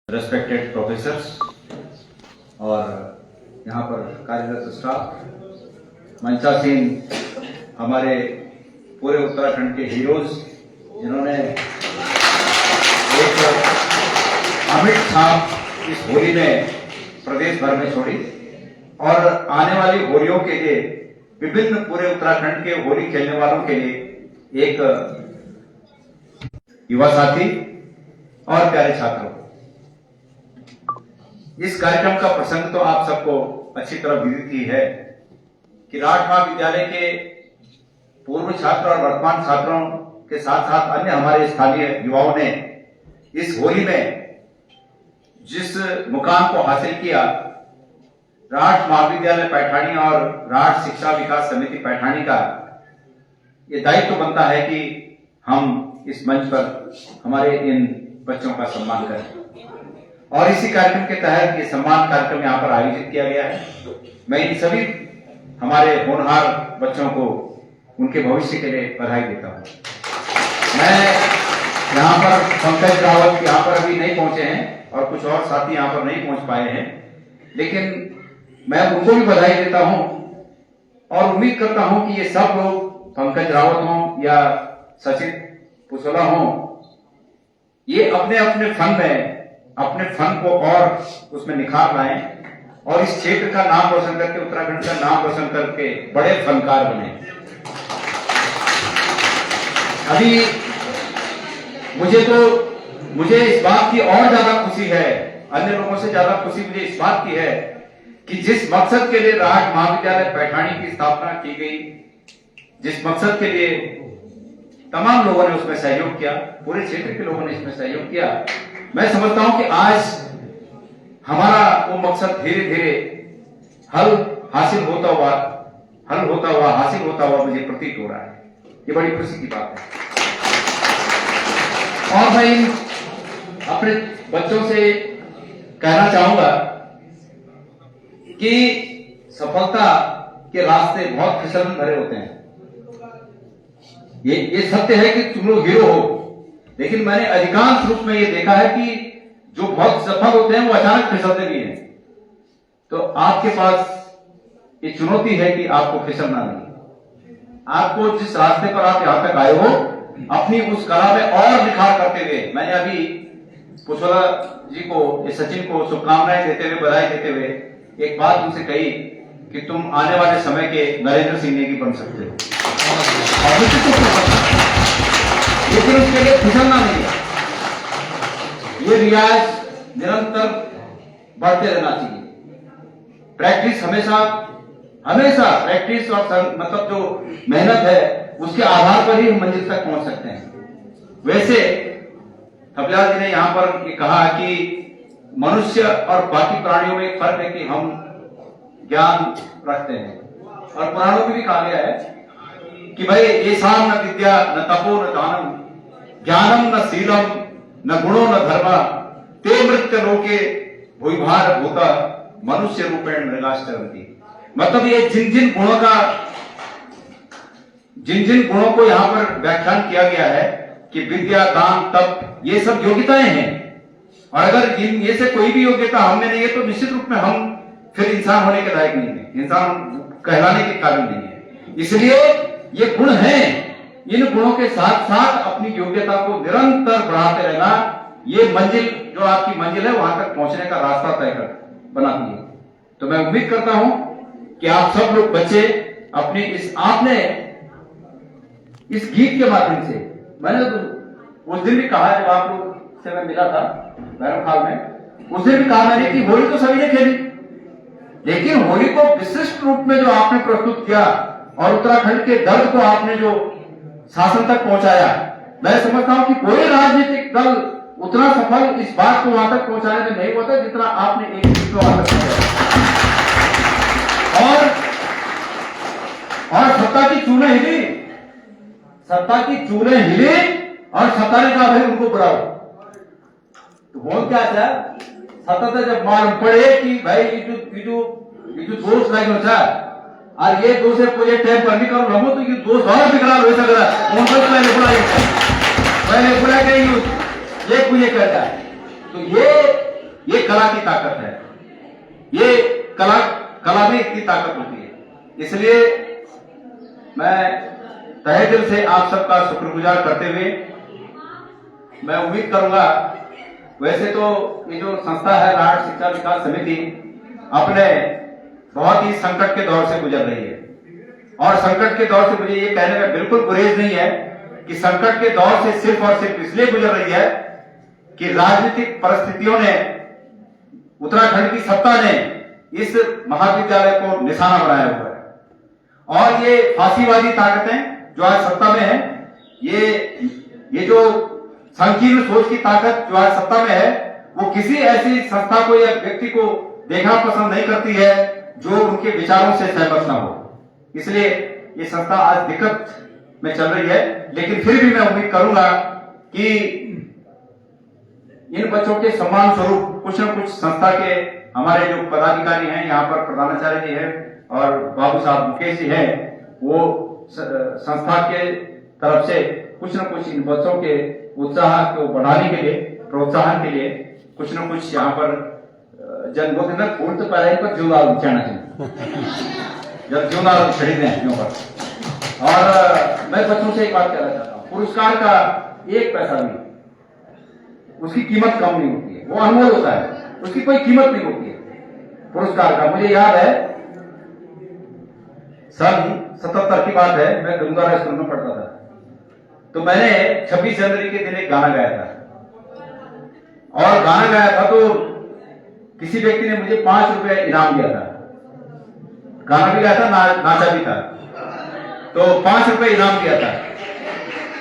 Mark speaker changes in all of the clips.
Speaker 1: Respected professors और यहाँ पर कार्यरत स्टाफ, मंचासीन हमारे पूरे उत्तराखंड के हीरोज जिन्होंने एक अमिट छाप इस होली में प्रदेश भर में छोड़ी और आने वाली होलियों के लिए विभिन्न पूरे उत्तराखंड के होली खेलने वालों के लिए एक युवा साथी और प्यारे छात्रों, इस कार्यक्रम का प्रसंग तो आप सबको अच्छी तरह विदित ही है कि राठ महाविद्यालय के पूर्व छात्र और वर्तमान छात्रों के साथ साथ अन्य हमारे स्थानीय युवाओं ने इस होली में जिस मुकाम को हासिल किया, राठ महाविद्यालय पैठाणी और राठ शिक्षा विकास समिति पैठाणी का ये दायित्व बनता है कि हम इस मंच पर हमारे इन बच्चों का सम्मान करें और इसी कार्यक्रम के तहत ये सम्मान कार्यक्रम यहाँ पर आयोजित किया गया है। मैं इन सभी हमारे होनहार बच्चों को उनके भविष्य के लिए बधाई देता हूँ। मैं यहाँ पर पंकज रावत यहाँ पर अभी नहीं पहुंचे हैं और कुछ और साथी यहाँ पर नहीं पहुंच पाए हैं, लेकिन मैं उनको भी बधाई देता हूँ और उम्मीद करता हूँ कि ये सब लोग पंकज रावत हों या सचिन पुसोला हों, ये अपने अपने फन को और उसमें निखार लाएं और इस क्षेत्र का नाम रोशन करके, उत्तराखंड का नाम रोशन करके बड़े फनकार बने। अभी मुझे इस बात की और ज्यादा खुशी है, अन्य लोगों से ज्यादा खुशी मुझे इस बात की है कि जिस मकसद के लिए राठ महाविद्यालय पैठाणी की स्थापना की गई, जिस मकसद के लिए तमाम लोगों ने उसमें सहयोग किया, पूरे क्षेत्र के लोगों ने इसमें सहयोग किया, मैं समझता हूं कि आज हमारा वो मकसद धीरे धीरे हासिल होता हुआ मुझे प्रतीत हो रहा है। ये बड़ी खुशी की बात है और मैं अपने बच्चों से कहना चाहूंगा कि सफलता के रास्ते बहुत फिसलन भरे होते हैं। ये सत्य है कि तुम लोग हीरो हो, लेकिन मैंने अधिकांश रूप में ये देखा है कि जो बहुत सफल होते हैं वो अचानक फिसलते भी हैं। तो आपके पास ये चुनौती है कि आपको फिसलना नहीं। आपको जिस रास्ते पर आप यहां तक आए हो, अपनी उस कला में और निखार करते हुए, मैंने अभी पुसोला जी को, सचिन को शुभकामनाएं देते हुए, बधाई देते हुए एक बात उनसे कही कि तुम आने वाले समय के नरेंद्र सिंह नेगी बन सकते हो, लेकिन उसके लिए फिसलना नहीं है। ये रियाज निरंतर बढ़ते रहना चाहिए। प्रैक्टिस हमेशा प्रैक्टिस और मतलब जो मेहनत है उसके आधार पर ही हम मंजिल तक पहुंच सकते हैं। वैसे थपलियाल जी ने यहां पर ये कहा कि मनुष्य और बाकी प्राणियों में एक फर्क है कि हम ज्ञान रखते हैं, और पुराणों में भी कहा गया है कि भाई ये शाम न विद्या न तपो न दानम ज्ञानम न शीलम न गुणो न धर्म ते मृत्य लोके भूभार भूता मनुष्य रूपेण मृगाश्चरन्ति। मतलब ये जिन जिन गुणों को यहाँ पर व्याख्यान किया गया है कि विद्या, दान, तप, ये सब योग्यताएं हैं, और अगर ये से कोई भी योग्यता हमने नहीं है तो निश्चित रूप में हम फिर इंसान होने के लायक नहीं है, इंसान कहलाने के कारण नहीं है। इसलिए ये गुण हैं, इन गुणों के साथ साथ अपनी योग्यता को निरंतर बढ़ाते रहना, ये मंजिल जो आपकी मंजिल है वहां तक पहुंचने का रास्ता तय बनाती है। तो मैं उम्मीद करता हूं कि आप सब लोग बच्चे अपनी आपने इस गीत के माध्यम से, मैंने तो उस दिन भी कहा जब आप लोग से मैं मिला था भैरवखाल में, उस दिन भी कहा मैंने कि होली तो सभी ने खेली, लेकिन होली को विशिष्ट रूप में जो आपने प्रस्तुत किया और उत्तराखंड के दर्द को आपने जो शासन तक पहुंचाया, मैं समझता हूं कि कोई राजनीतिक दल उतना सफल इस बात को वहां तक पहुंचाने में नहीं होता जितना आपने एक को वहां तक पहुंचाया। और सत्ता की चूल्हे हिली और सत्ता ने कहा भाई उनको बुलाओ। तो बोल क्या था, सत्ता तो जब मालूम पड़े कि भाई ये जो दोस्त लगे होता और ये दूसरे पूरे टाइम पर भी करो तो ये दोस्त और बिगड़ा हो सकता है, पहले बुला के ये पूरे करता है। तो ये कला की ताकत है। ये कला में इतनी ताकत होती है। इसलिए मैं तहे दिल से आप सबका शुक्रगुजार करते हुए मैं उम्मीद करूंगा, वैसे तो ये जो संस्था है राहट शिक्षा विकास समिति अपने बहुत ही संकट के दौर से गुजर रही है, और संकट के दौर से मुझे ये कहने में बिल्कुल गुरेज नहीं है कि संकट के दौर से सिर्फ और सिर्फ इसलिए गुजर रही है कि राजनीतिक परिस्थितियों ने, उत्तराखंड की सत्ता ने इस महाविद्यालय को निशाना बनाया हुआ है। और ये फांसीवादी ताकतें जो आज सत्ता में है, ये जो संकीर्ण सोच की ताकत जो आज सत्ता में है, वो किसी ऐसी संस्था को या व्यक्ति को देखना पसंद नहीं करती है जो उनके विचारों से सहमत ना हो। इसलिए ये संस्था आज दिक्कत में चल रही है, लेकिन फिर भी मैं उम्मीद करूंगा कि इन बच्चों के सम्मान स्वरूप कुछ न कुछ संस्था के हमारे जो पदाधिकारी हैं, यहाँ पर प्रधानाचार्य जी हैं और बाबू साहब मुकेश जी हैं, वो संस्था के तरफ से कुछ न कुछ इन बच्चों के उत्साह को बढ़ाने के लिए, प्रोत्साहन के लिए कुछ न कुछ यहाँ पर जन्मों के फूल तो पहले ही पर जीवदाल उछाना चाहिए, जब जीवदाल छड़ी दें पर। और मैं बच्चों से एक बात कहना चाहता हूँ, पुरस्कार का एक पैसा भी उसकी कीमत कम नहीं होती है, वो अनमोल होता है, उसकी कोई कीमत नहीं होती है पुरस्कार का। मुझे याद है सन 77 की बात है, मैं गंगारा स्कूल में पढ़ता था, तो मैंने 26 जनवरी के दिन एक गाना गाया था, और गाना गाया था तो किसी व्यक्ति ने मुझे 5 रुपए इनाम दिया था। गाना भी गाया था, नाचा भी था, तो 5 रुपए इनाम दिया था।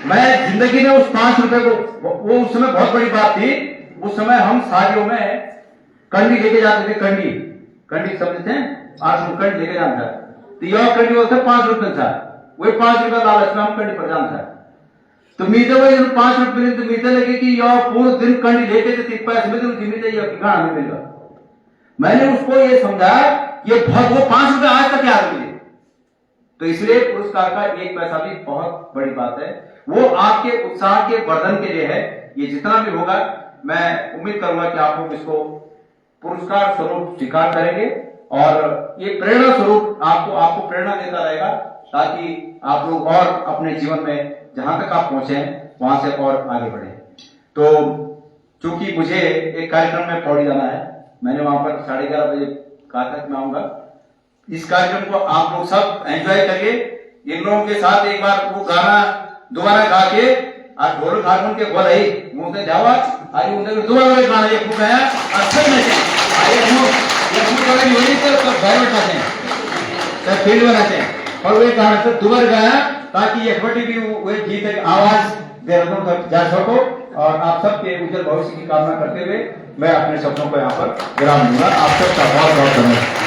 Speaker 1: मैं जिंदगी में उस 5 रुपए को, वो उस समय बहुत बड़ी बात थी, उस समय हम शादियों में कंडी लेके जाते थे, कंडी समझते हैं, आज हम कंडी लेके जाना था, तो यह कंडी होता 5 रुपए था, वही 5 रुपए लालच में हम कंडी पर जाना था। तो मीते वही 5 रुपए तो मीते लगे कि यह पूरे दिन कंडी लेके थे, पैसे में मीते गाना में मिल गया। मैंने उसको ये समझा कि ये वो 5 रुपए आज तक याद मुझे, तो इसलिए पुरस्कार का एक पैसा भी बहुत बड़ी बात है, वो आपके उत्साह के वर्धन के लिए है। ये जितना भी होगा मैं उम्मीद करूंगा कि आप लोग इसको पुरस्कार स्वरूप स्वीकार करेंगे, और ये प्रेरणा स्वरूप आपको प्रेरणा देता रहेगा, ताकि आप लोग और अपने जीवन में जहां तक आप पहुंचे वहां से और आगे बढ़े। तो चूंकि मुझे एक कार्यक्रम में पौड़ी जाना है, मैंने वहां पर 11:30 बजे कहा था कि मैं आऊंगा। इस कार्यक्रम को आप लोग सब एंजॉय करिए, इन लोगों के साथ एक बार वो गाना दोबारा गा के और ढोल हारमोन के बोल आई मुझे जावा आई उनके दोबारा गाना ये फूक है अच्छा नहीं है ये फूक वाला योनी तो भाई बैठाते हैं तो फील्ड बनाते हैं, और वे गाना से दोबारा गाया ताकि ये बड़ी भी वो गीत की आवाज देहरादून तक जा सको। और आप सबके उज्जवल भविष्य की कामना करते हुए मैं अपने शब्दों को यहाँ पर विराम दूंगा। आप सबका बहुत बहुत धन्यवाद।